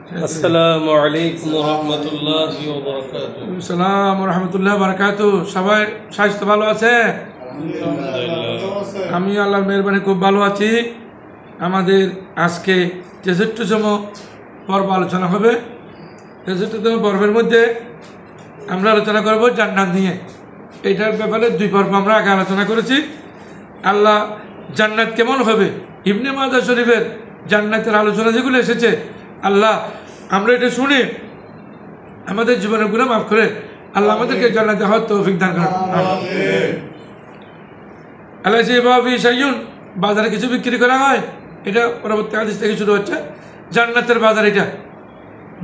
আসসালামু আলাইকুম ওয়া রাহমাতুল্লাহি ওয়া বারাকাতুহু। আসসালাম ওয়া রাহমাতুল্লাহি ওয়া বারাকাতুহু। সবাই স্বাস্থ্য ভালো আছে? আমি আল্লাহর মেহেরবানি খুব ভালো আছি। আমাদের আজকে 63তম পর্ব আলোচনা হবে। 63তম পর্বের মধ্যে আমরা আলোচনা করব জান্নাত নিয়ে। এটার ব্যাপারে 2 পর্ব আমরা আগে আলোচনা করেছি। আল্লাহ জান্নাত কেমন হবে, ইবনে মাজাহ শরীফের জান্নাতের আলোচনা যেগুলো এসেছে, আল্লাহ আমরা এটা শুনে আমাদের জীবনের গুনাহ মাফ করে আল্লাহ আমাদেরকে জান্নাতে হওয়ার তৌফিক দান করেন। আল্লাহ সেভাবে সাইয়ুন, বাজারে কিছু বিক্রি করা হয়, এটা পরবর্তী হাদিস থেকে শুরু হচ্ছে। জান্নাতের বাজার এটা।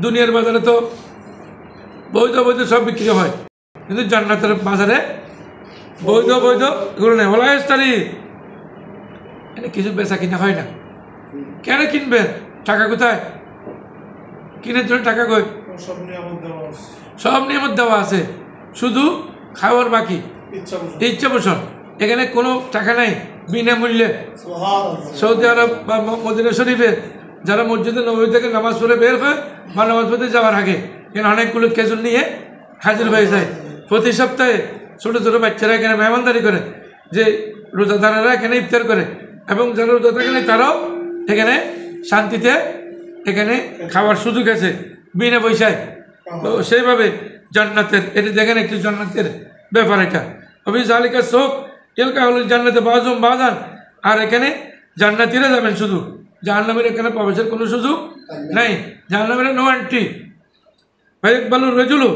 দুনিয়ার বাজারে তো বৈধ সব বিক্রি হয়, কিন্তু জান্নাতের বাজারে বৈধ এগুলো নেই। ওলাইস্তারি এটা কিছু বেচা কিনা হয় না। কেন কিনবেন? টাকা কোথায়? কিনের জন্য টাকা কই? সব নিয়ামত দেওয়া আছে, শুধু খাওয়ার বাকি, ইচ্ছা পোষণ। এখানে কোনো টাকা নাই, বিনামূল্যে। সৌদি আরব বা মদিনা শরীফে যারা মসজিদে নববী থেকে নামাজ পড়ে বের হয় বা নামাজ পড়তে যাওয়ার আগে এখানে অনেকগুলো খেজুর নিয়ে হাজির হয়ে যায়। প্রতি সপ্তাহে ছোটো ছোটো বাচ্চারা এখানে মেহমানদারি করে, যে রোজাদারেরা এখানে ইফতার করে, এবং যারা রোজা থাকে না তারাও এখানে শান্তিতে এখানে খাওয়ার সুযোগ আছে বিনা পয়সায়। তো সেইভাবে জান্নাতের এটি দেখেন একটি জান্নাতের ব্যাপার। এটা অবি জালিকা শোক এলকা হল জান্নাতে বাজান। আর এখানে জান্নাতিরা যাবেন শুধু, জাহান্নামের এখানে প্রবেশের কোনো সুযোগ নাই। জাহান্নামের নো এন্ট্রি। ফাইকবালুর রজুলু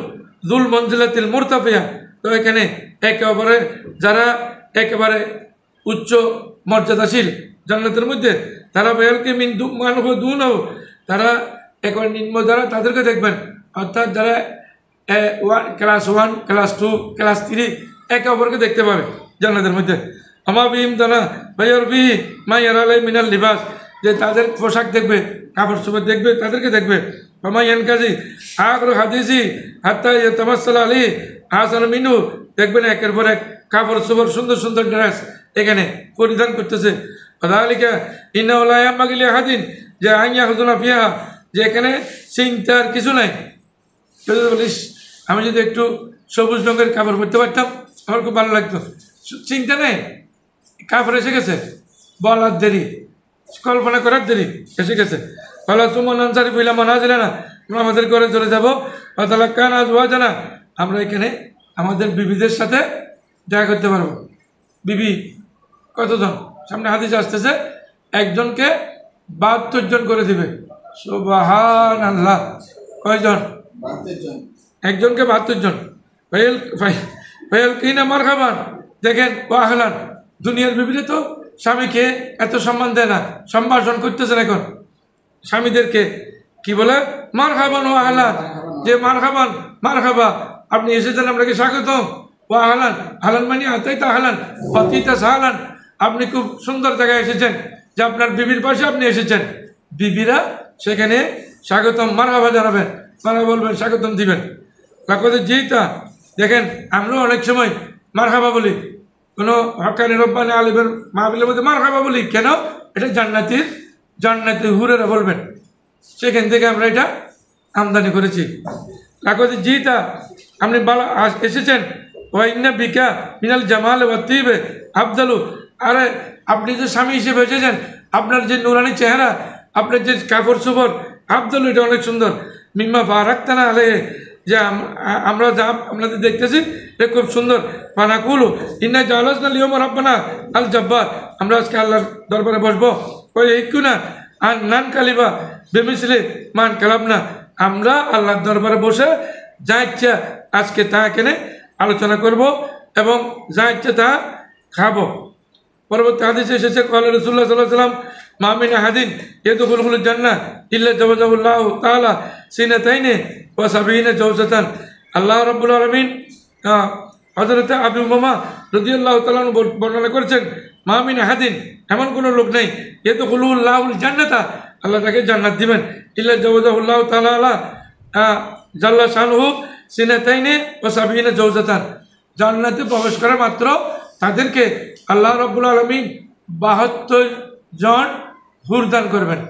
দুল মনজিলাতিল মুরতাফিয়া। তো এখানে একেবারে যারা একেবারে উচ্চ মর্যাদাশীল জান্নাতের মধ্যে, তারা বেলকে মিন মানব দুন, তারা একেবারে নিম্ন যারা তাদেরকে দেখবেন। অর্থাৎ যারা ক্লাস 1, ক্লাস 2, ক্লাস 3 একে অপরকে দেখতে পাবে জান্নাতের মধ্যে। আমা বিহিম দানা ভাইয়ার বি মাইয়ার আলাই মিনাল লিবাস, যে তাদের পোশাক দেখবে, কাপড় চোপড় দেখবে, তাদেরকে দেখবে। মাইয়ান কাজী আগ্র হাদিসি হাত্তা তামাসাল আলী হাসান মিনু, দেখবেন একের পর এক কাপড় চোপড় সুন্দর সুন্দর ড্রেস এখানে পরিধান করতেছে। আলিকা ইন্নাউলায়াম মাগিলি হাদিন যে আইয়া হুজুনা ফিয়া, যে এখানে চিন্তার কিছু নাই। বলিস আমি যদি একটু সবুজ রঙের কাপড় পরতে পারতাম আমার খুব ভালো লাগতো। চিন্তা নেই, কাপড় এসে গেছে, বলার দেরি, কল্পনা করার দেরি, এসে গেছে। বলা তোমার আনসারি বইলা মানা ছিল না, আমরা আমাদের ঘরে চলে যাবো। তাহলে কান আজ হওয়া জানা, আমরা এখানে আমাদের বিবিদের সাথে দেখা করতে পারবো। বিবি কতজন? সামনে হাদিস আসতেছে, একজনকে 72 জন করে দিবে। সুবহানাল্লাহ। কয়জন? একজনকে 72 জন। ভাইয়াল কিনা মার খাবার দেখেন ও আহলান। দুনিয়ার বিবিধে তো স্বামীকে এত সম্মান দেয় না, সম্ভাষণ করতেছেন এখন স্বামীদেরকে। কি বলে? মার খাবান ও আহলান, যে মার খাবা, আপনি এসেছেন, আপনাকে স্বাগতম। ও আহলান, আহলান মানে আতাইতা আহলান অতিতা সাহলান, আপনি খুব সুন্দর জায়গায় এসেছেন, যে আপনার বিবির পাশে আপনি এসেছেন। বিবিরা সেখানে স্বাগতম মারহাবা জানাবেন, মারহাবা বলবেন, স্বাগতম দিবেন। কাকদের জিতা দেখেন, আমরাও অনেক সময় মারহাবা বলি, কোনো হকানি রব্বানি আলিমের মাহফিলের মধ্যে মারহাবা বলি। কেন? এটা জান্নাতি হুরেরা বলবেন, সেখান থেকে আমরা এটা আমদানি করেছি। কাকদের জিতা আপনি এসেছেন, ওয়াইন্না বিকা মিনাল জামাল ওয়াতিবে আফজালু, আরে আপনি যে স্বামী হিসেবে এসেছেন, আপনার যে নুরানি চেহারা, আপনার যে কাপড় চোপড়, আফজালু এটা অনেক সুন্দর। মিম্মা বারাকতানা আলাইহি, যে আমরা যা আপনাদের দেখতেছি এটা খুব সুন্দর। ফানাকুলু ইন্না জালাসনা লিয়াউমা রাব্বানা আল জাব্বার, আমরা আজকে আল্লাহর দরবারে বসবো। ওই ইকুনা আর নান কালিবা বেমিসলে মান কালাবনা, আমরা আল্লাহর দরবারে বসে যা ইচ্ছা আজকে তা এখানে আলোচনা করব এবং যা ইচ্ছা তা খাবো। পরবর্তী হাদিসে এসেছে, ক্বালা রাসূলুল্লাহ সাল্লাল্লাহু আলাইহি ওয়াসাল্লাম মা মিন আহাদিন ইয়াদখুলুল জান্নাহ ইল্লা জাওয়াজাহুল্লাহু তাআলা সিনাতাইনি ওয়া সাবিনা জাওজাতান। আল্লাহ রাব্বুল আলামিন হযরত আবু উমামা রাদিয়াল্লাহু তাআলা বর্ণনা করেছেন, মা মিন আহাদিন, এমন কোনো লোক নেই, ইয়াদখুলুল্লাহুল জান্নাতা, আল্লাহ তাকে জান্নাত দিবেন, ইল্লা জাওয়াজাহুল্লাহু তাআলা জাল্লা শানুহু সিনাতাইনি ওয়া সাবিনা জাওজাতান, জান্নাতে প্রবেশ করা মাত্র তাদেরকে আল্লাহ রাব্বুল আলামিন 72 জন হুর দান করবেন,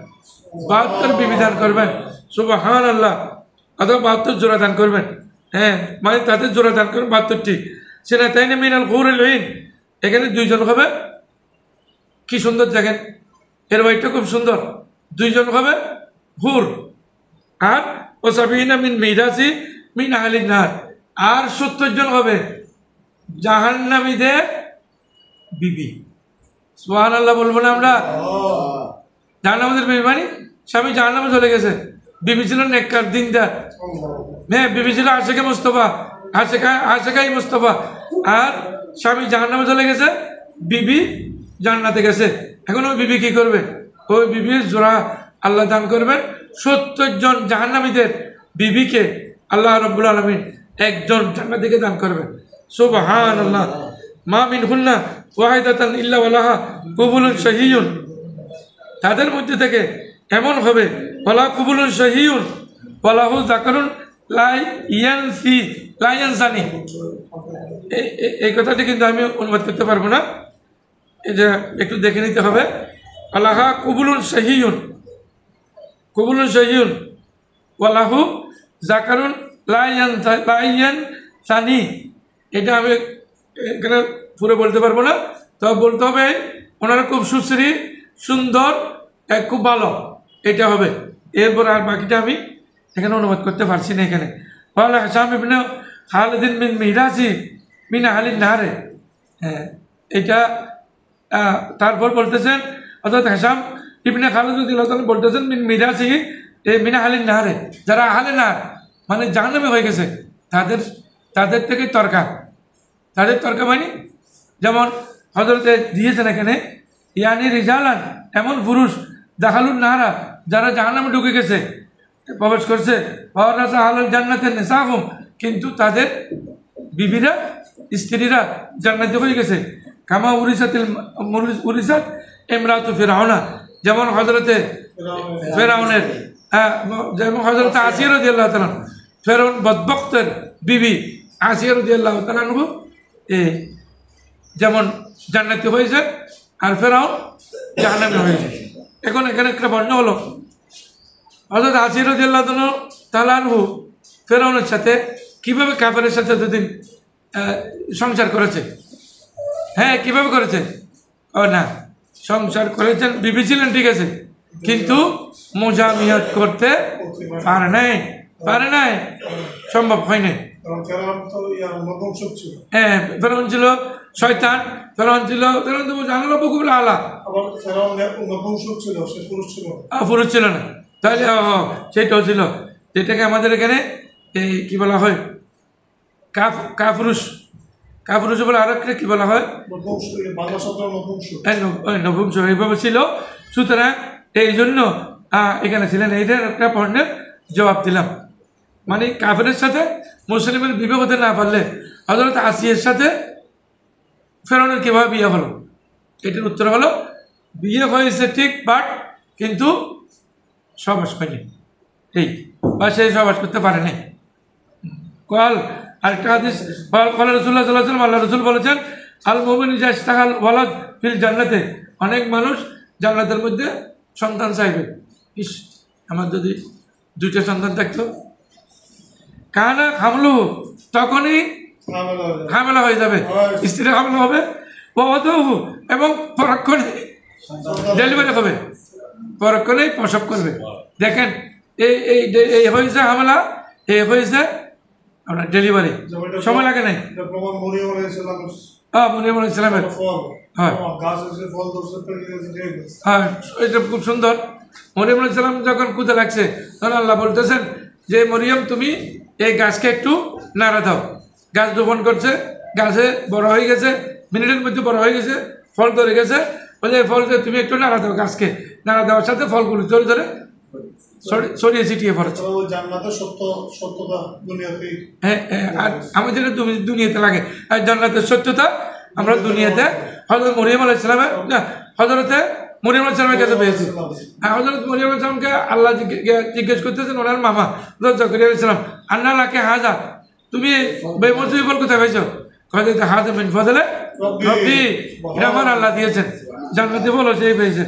72 বিবি দান করবেন। সুবহানাল্লাহ, অথবা 72 জোড়া দান করবেন। হ্যাঁ, মানে তাদের জোড়া দান করবেন 72টি। সেটা তাই না, মিনাল হুরুল ঈন, এখানে দুইজন হবে। কি সুন্দর দেখেন, এর ওয়াইটটা খুব সুন্দর। দুইজন হবে হুর, আর ও সাবিনা মিন মিরাসি মিন আহলিন নার, আর 70 জন হবে জাহান্নামীদের বিবি। সুবহানাল্লাহ বলবো না আমরা? জাহান্নামীদের বিবি মানে স্বামী জাহান্নামে চলে গেছে, বিবি ছিল নেককার দিনদার। হ্যাঁ, বিবি ছিল আশেকে মুস্তফা, আশেকাই মুস্তফা, আর স্বামী জাহান্নামে চলে গেছে, বিবি জান্নাতে গেছে। এখন ওই বিবি কি করবে? ওই বিবির জোড়া আল্লাহ দান করবেন 70 জন জাহান্নামীদের বিবিকে আল্লাহ রাব্বুল আলামিন একজন জান্নাতীকে দান করবেন। সুবহানাল্লাহ। মা মিনহুন্না ওয়াহিদাতান ইল্লা ওয়ালাহা কুবুলুন শাহীয়ুন, তাদের মধ্যে থেকে এমন হবে ওয়ালা কুবুলুন শাহীয়ুন ওয়ালাহু যাকারুন লা ইয়ানসানি। এই কথাটি কিন্তু আমি অনুবাদ করতে পারবো না, এই যে একটু দেখে নিতে হবে। আল্লাহা কুবুলুন শাহীয়ুন, কুবুলুন শাহীয়ুন ওয়ালাহু যাকারুন লা ইয়ানসানি। এটা আমি এখানে পুরো বলতে পারবো না, তবে বলতে হবে ওনারা খুব সুশ্রী, সুন্দর, খুব ভালো, এটা হবে। এরপর আর বাকিটা আমি এখানে অনুবাদ করতে পারছি না। এখানে হাসাম ইবনে খালিদিন মিন মিরাসি মিন আহলিন নারে, হ্যাঁ এটা। তারপর বলতেছেন অর্থাৎ হাসাম ইবনে খালিদ রাদিয়াল্লাহু তাআলা বলতেছেন মিন মিরাসি মিন আহলিন নারে, যারা আহলে নার মানে জাহান্নামে হয়ে গেছে, তাদের থেকে তরকা, তাদের তরকা মানে যেমন হযরতে দিয়েছেন এখানে ইয়ানি রিজালান, এমন পুরুষ দাখালুন নারা, যারা জাহান্নামে ঢুকে গেছে, প্রবেশ করছে, ওয়ারাসা আহলুল জান্নাতি নিসাহুম, কিন্তু তাদের বিবিরা, স্ত্রীরা জান্নাতি হয়ে গেছে। কামা উরিসাত ইমরাতু ফিরআউনা, যেমন হযরতে ফিরআউনের, যেমন হযরতে আসিয়া রাদিয়াল্লাহু তাআলা, ফিরআউন বদবক্তের বিবি আসিয়া রাদিয়াল্লাহু তাআলা যেমন জান্নাতি হয়েছে, আর ফেরাউন জাহান্নামী হয়েছে। এখন এখানে একটা বর্ণনা হলো হযরত আসিয়া রাদিয়াল্লাহু তাআলা ফেরাউনের সাথে কিভাবে কাফেরের সাথে দুদিন সংসার করেছে। হ্যাঁ, কিভাবে করেছে? ও না, সংসার করেছেন, বিবি ছিলেন ঠিক আছে, কিন্তু মুজামিয়াত করতে পারে নাই, সম্ভব হয় নাই। হ্যাঁ, ফেরাউন ছিল শয়তান, ফেরাউন তো জানলো বকুল আলা, পুরুষ ছিল না, তাহলে সেটাও ছিল, যেটাকে আমাদের এখানে এই কি বলা হয়, কাপুরুষ বলে আরো একটা কি বলা হয়, নপুংস, এইভাবে ছিল। সুতরাং এই জন্য এখানে ছিলেন। এইটার একটা পণ্যের জবাব দিলাম, মানে কাফেরের সাথে মুসলিমের বিবাহ হতে না পারলে হযরত আসিয়ার সাথে ফেরাউনের কিভাবে বিয়ে হলো? এটার উত্তর হলো বিয়ে হয়েছে ঠিক, বাট কিন্তু সহবাস হয়নি, এই বা সে সহবাস করতে পারে নাই। কল আরেকটা হাদিস, কল রাসূলুল্লাহ সাল্লাল্লাহু আলাইহি ওয়াসাল্লাম, আল্লাহ রাসূল বলেছেন আল মুমিনু ইস্তাগাল ওয়ালাদ ফিল জান্নাতে, অনেক মানুষ জান্নাতের মধ্যে সন্তান চাইবে, ইস আমার যদি 2টা সন্তান থাকতো, কানা হামলু, তখনই হামেলা হয়ে যাবে, স্ত্রীর হামেলা হবে, এবং পরক্ষণে ডেলিভারি হবে, পরক্ষণেই প্রসব করবে। দেখেন এই হয়েছে হামেলা, এই হয়েছে আপনার ডেলিভারি, সময় লাগে নাই। মরিয়ম আলাইহিস সালামের, হ্যাঁ এটা খুব সুন্দর। মরিয়ম আলাইহিস সালাম যখন কুদে লাগছে, তখন আল্লাহ বলতেছেন যে মরিয়ম তুমি এই গাছকে একটু নাড়া দাও। গাছ রোপণ করছে, গাছে বড় হয়ে গেছে, মিনিটের মধ্যে বড় হয়ে গেছে, ফল ধরে গেছে, বলে এই ফলকে তুমি একটু নাড়া দাও। গাছকে নাড়া দেওয়ার সাথে ফলগুলো ধরে ধরে ছড়িয়ে ছিটিয়ে পড়েছে। হ্যাঁ, আর আমাদের দুনিয়াতে লাগে, আর জান্নাতের সত্যতা আমরা দুনিয়াতে হযরত মরিয়ম আলাইহিস সালামের, হযরতে মরিয়ম আলাইহিস সালামের কাছে পেয়েছি। হযরত মরিয়ম আলাইহিস সালামকে আল্লাহ জিজ্ঞেস করতেছেন ওনার মামা হযরত জাকারিয়া আলাইহিস সালাম, আন্না লাকে হাজা, তুমি বেমৌসুমী ফল কোথায় পেয়েছো? কয় হাজা মিন ফাদলে রব্বি, এটা আমার আল্লাহ দিয়েছেন, জান্নাতি ফল সেই পেয়েছে।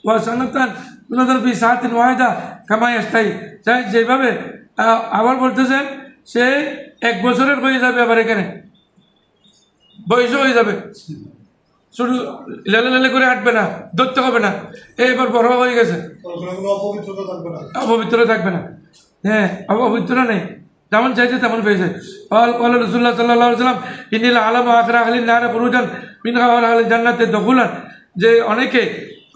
ওয়া সানাতান উনাদের ফি সাআতিন ওয়াহিদা কামা ইয়াস্তাহি, চাই যেভাবে আবার বলতেছেন সে 1 বছরের হয়ে যাবে, আবার এখানে বয়স হয়ে যাবে, শুধু লেলে লেলে করে হাঁটবে না, ধরতে হবে না, এবার বড় হয়ে গেছে, অপবিত্র থাকবে না। হ্যাঁ, অপবিত্র নেই, যেমন চাইছে তেমন পেয়েছে। রাসূলুল্লাহ সাল্লাল্লাহু আলাইহি ওয়াসাল্লাম ইন্নিল আলামু আখিরা আহলিন নার খুরুজান মিনহা ওয়া আহলিল জান্নাতি দুখুলান, যে অনেকে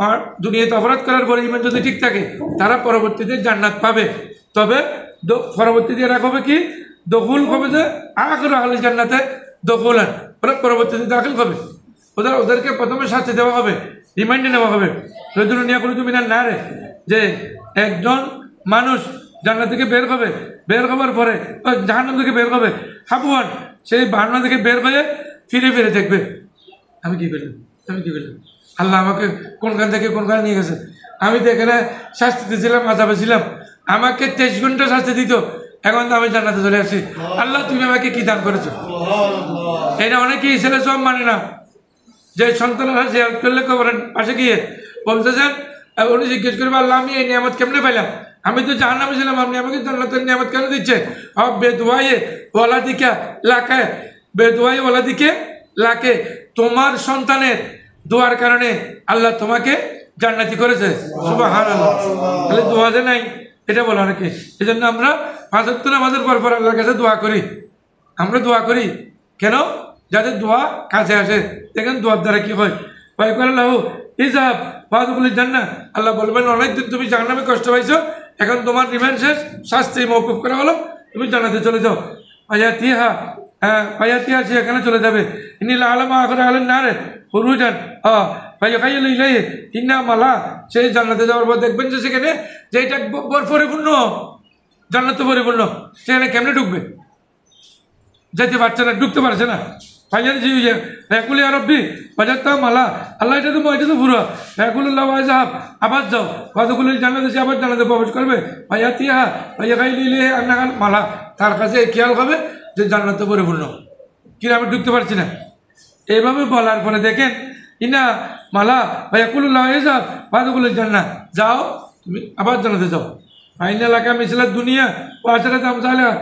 আর দুনিয়াতে অপরাধ করার পরে ইমান যদি ঠিক থাকে তারা পরবর্তীতে জান্নাত পাবে, তবে পরবর্তীতে এরা হবে কি দখুল হবে, যে আখিরা আহলিল জান্নাতে দুখুলান, ওরা পরবর্তীতে দাখিল হবে। ওদেরকে প্রথমে শাস্তি দেওয়া হবে, রিমাইন্ডে নেওয়া হবে রজুলুনিয়া খুরুজু মিনান নারে, যে একজন মানুষ জান্নাত থেকে বের হবে, বের হবার পরে জাহান্নাম থেকে বের হবে হাবুয়ান, সেই জাহান্নাম থেকে বের হয়ে ফিরে ফিরে দেখবে আমি কি করলাম, আমি কি করলাম, আল্লাহ আমাকে কোনখান থেকে কোনখানে নিয়ে গেছে, আমি তো এখানে শাস্তি দিয়েছিলাম, আযাবে ছিলাম, আমাকে 23 ঘন্টা শাস্তি দিত, এখন তো আমি জান্নাতে চলে আসছি, আল্লাহ তুমি আমাকে কি দান করেছো। এটা অনেকেই ছেলে সব মানে না, যে সন্তানরা জিয়ারত করলে কবরের পাশে গিয়ে বলতেছেন, উনি জিজ্ঞেস করবে আল্লাহ আমি এই নিয়ামত কেমনে পাইলাম, আমি তো জাহান্নামে ছিলাম, আপনি আমাকে জান্নাতের নিয়ামত কেন দিচ্ছেন। বেদুয়ায়ে ওয়ালাদিকা লাকে, বেদুয়ায়ে ওয়ালাদিকে লাকে, তোমার সন্তানের দোয়ার কারণে আল্লাহ তোমাকে জান্নাতি করেছে, সুবহানাল্লাহ। তাহলে দোয়া যে নাই এটা বলা নাকি, এই জন্য আমরা 5 ওয়াক্ত নামাজের পর পর আল্লাহর কাছে দোয়া করি, আমরা দোয়া করি কেন, যাদের দোয়া কাছে আসে। দেখেন দোয়ার দ্বারা কি হয়, আল্লাহ ইজাব ফাদুকুল জান্নাহ, আল্লাহ বলবেন অনেকদিন তুমি জাহান্নামে কষ্ট পাইছো, এখন তোমার রিমান্ড শেষ, শাস্তি মওকুফ করা হলো, তুমি জান্নাতে চলে যাও। আয়াতিহা, আয়াতিহা সে এখানে চলে যাবে। ইন্নিল আলামা আখিরা আহলিন নারে খুরুজান ফায়াখাইলু ইলাইহি ইন্না মালা, সেই জান্নাতে যাওয়ার পর দেখবেন যে সেখানে যে এটা পরিপূর্ণ, জান্নাত পরিপূর্ণ, সেখানে কেমনে ঢুকবে, যেতে পারছে না, ঢুকতে পারছে না। ফাইনাল জি একুলি আরব্বি বাজারটা মালা, আল্লাহ এটা তো পুরো একুল্লাহ ওয়াজাব, আবার যাও ওয়াদুকুল জান্নাতে, সে আবার জান্নাতে প্রবেশ করবে। ফায়াতিহা ফায়াখাইলু ইলাইহি আন্নাল মালা, তার কাছে খেয়াল হবে যে জান্নাত পরিপূর্ণ, কিন্তু আমি ঢুকতে পারছি না। এইভাবে বলার পরে দেখেন ইনা মালা ফায়াকুল্লাহ ওয়াজাব ওয়াদুকুল জান্নাহ, যাও তুমি আবার জান্নাতে যাও। ফাইনাল আকা মিসলাত দুনিয়া ও আশরাত আমসালিহা,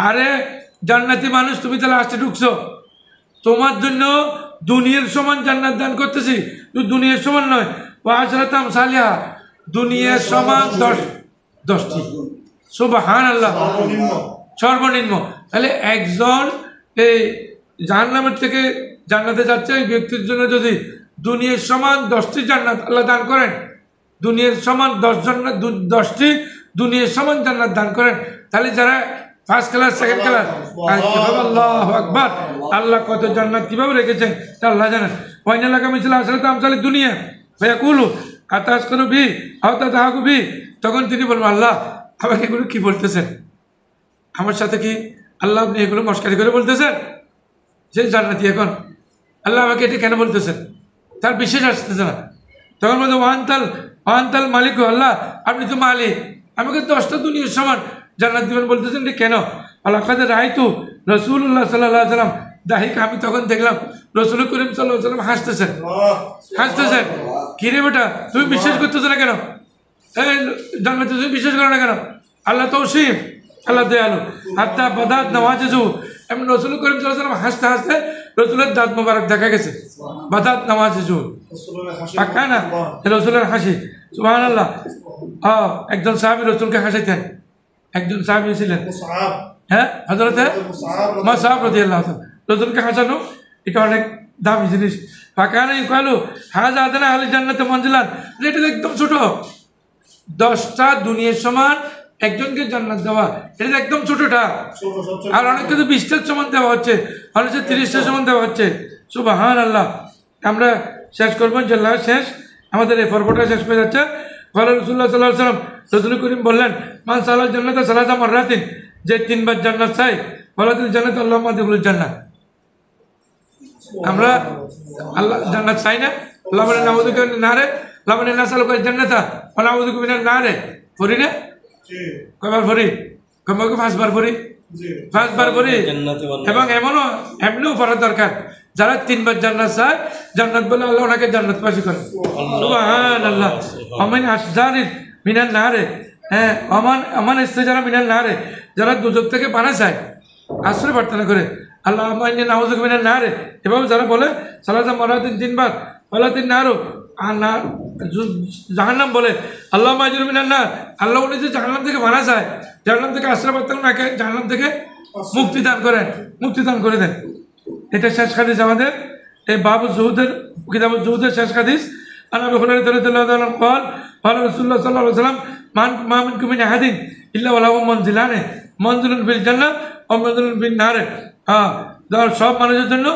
আরে জান্নাতি মানুষ তুমি তাহলে আসতে ঢুকছো, তোমার জন্য দুনিয়ার সমান জান্নাত দান করতেছি, তুই দুনিয়ার সমান নয়, ও আশরাত আমসালিহা, দুনিয়ার সমান 10টি, সুবহানাল্লাহ, সর্বনিম্ন। তাহলে একজন এই জাহান্নামের থেকে জান্নাতে যাচ্ছে, এই ব্যক্তির জন্য যদি দুনিয়ার সমান 10টি জান্নাত আল্লাহ দান করেন, দুনিয়ার সমান 10টি দুনিয়ার সমান জান্নাত দান করেন, তাহলে যারা ফার্স্ট ক্লাস সেকেন্ড ক্লাস, আল্লাহু আকবার, আল্লাহ কত জান্নাত কিভাবে রেখেছেন তা আল্লাহ জানেন। ওয়াইনা লাগা মিছিল আসলে তো আমসালি দুনিয়া ফায়াকুলু আতাস করু বি আওতা তাহাকু বি, তখন তিনি বলবেন আল্লাহ আমাকে এগুলো কি বলতেছেন, আমার সাথে কি আল্লাহ আপনি এগুলো মস্কারি করে বলতেছেন, যে জান্নাতি এখন আল্লাহ আমাকে এটা কেন বলতেছেন, তার বিশেষ আসতেছে না। তখন বলতে ওয়ান্তাল মালিক, আল্লাহ আপনি তো মালিক, আমাকে 10টা দুনিয়ার সমান জান্নাত দিবেন বলতেছেন, এটা কেন। আল্লাহ কাদের রায়তু রাসূলুল্লাহ সাল্লাল্লাহু আলাইহি ওয়াসাল্লাম দাহিক, আমি তখন দেখলাম রাসূল করিম সাল্লাল্লাহু আলাইহি ওয়াসাল্লাম হাসতেছেন। কিরে বেটা তুমি বিশ্বাস করতেছো না কেন, এই জান্নাতে তুমি বিশ্বাস করো না কেন, আল্লাহ তৌসিফ, আল্লাহ দয়ালু। হাত্তা বাদাত নাওয়াজিজু, এমন রাসূল করিম সাল্লাল্লাহু আলাইহি ওয়াসাল্লাম হাসতে হাসতে রাসূলের দাঁত মোবারক দেখা গেছে, বাদাত নাওয়াজিজু, পাক্কা না রাসূলের হাসি, সুবহানাল্লাহ। একজন সাহাবী রাসূলকে হাসাইতেন, একজন সাহাবী ছিলেন, হ্যাঁ হযরতে মুসআব রাদিয়াল্লাহু তাআলা, রাসূলকে হাসানো এটা অনেক দামি জিনিস। ফাকানা ইকালু হাযা আদনা আহলি জান্নাতে মনজিলান, এটা একদম ছোট, 10টা দুনিয়ার সমান একজনকে জান্নাত দেওয়া, এটা একদম ছোটটা, আর অনেককে তো 20টার সমান দেওয়া হচ্ছে, অনেকে 30টার সমান দেওয়া হচ্ছে, সুবহানাল্লাহ। আমরা শেষ করবো ইনশাআল্লাহ, শেষ আমাদের এই পর্বটা শেষ হয়ে যাচ্ছে। রাসূলুল্লাহ সাল্লাল্লাহু আলাইহি ওয়াসাল্লাম, রাসূল করিম বললেন মান সালাল জান্নাতা সালাসা মাররাতিন, যে 3বার জান্নাত চাই ওয়ালাদিল জান্নাত আল্লাহুম্মা দিখুল জান্নাহ, আমরা আল্লাহ জান্নাত চাই না, আল্লাহ বলেন নাউযুবিকা মিনান নারে, আল্লাহ বলেন নাসালুকা জান্নাতা ওয়া নাউযুবিকা মিনান নারে, পড়ি না কয়বার পড়ি, কমকে 5বার পড়ি, 5বার পড়ি। এবং এমনও পড়ার দরকার, যারা 3বার জান্নাত চায়, জান্নাত বলে আল্লাহ ওনাকে জান্নাত পাশি করে, সুবহানাল্লাহ। আমিন আসজারিল মিনাল নারে, হ্যাঁ আমান স্ত্রী যারা মিনাল নারে, যারা দুজক থেকে পানা চায় আশ্রয় প্রার্থনা করে আল্লাহ আমার নাউযুবিকা মিনান নার, এভাবে যারা বলে সালাতা মারাতিন 3 বার ওয়ালাতিন নারু আর না জাহান্নাম বলে আল্লাহ মাজির মিনান নার, আল্লাহ উনি যে জাহান্নাম থেকে মারা যায়, জাহান্নাম থেকে আশ্রয় প্রার্থনা নাকে জাহান্নাম থেকে মুক্তি দান করে দেন। এটা শেষ হাদিস আমাদের এই বাবু জুহুদের কিতাবুল জুহুদের শেষ হাদিস। আন আবি হুরায়রা রাদিয়াল্লাহু তাআলা قال قال রাসূলুল্লাহ সাল্লাল্লাহু আলাইহি ওয়াসাল্লাম মা মিনকুম মিন আহাদিন ইল্লা ওয়া লাহু মানজিলানে মনজিলুন ফিল জান্নাহ ওয়া মনজিলুন ফিন নার। হ্যাঁ, সব মানুষের জন্য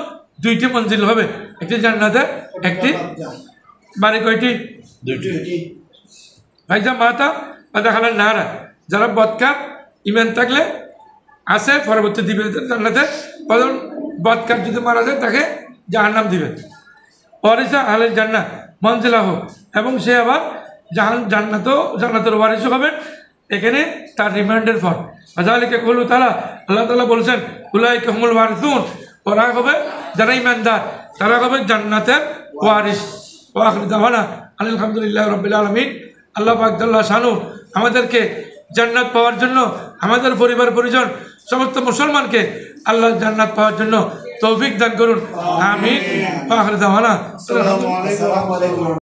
2টি মঞ্জিল হবে, একটি জান্নাতে, একটি বাড়ি। কয়টি? 2টি। ভাইজা মাতা বা দেখালেন নারা, যারা বদকার ইমান থাকলে আছে পরবর্তী দিবে জান্নাতে, বদকার যদি মারা যায় তাকে জাহান্নাম দিবে। ওয়ারিসা আহলের জান্নাত মঞ্জিলাহ, এবং সে আবার জান্নাতের ওয়ারিসও হবেন। এখানে তার রিমান্ডের ফল আজালিকে কলু তালা, আল্লাহ তাআলা বলছেন উলাইকা হুমুল ওয়ারিসুন, ওরা হবে যারা ইমানদার, তারা হবে জান্নাতের ওয়ারিস। ওয়া আখিরু দাওয়ানা আলহামদুলিল্লাহি রাব্বিল আলামিন। আল্লাহ পাক জাল্লা শানু আমাদেরকে জান্নাত পাওয়ার জন্য, আমাদের পরিবার পরিজন সমস্ত মুসলমানকে আল্লাহ জান্নাত পাওয়ার জন্য তৌফিক দান করুন, আমিন। ওয়া আখিরু দাওয়ানা। আসসালামু আলাইকুম।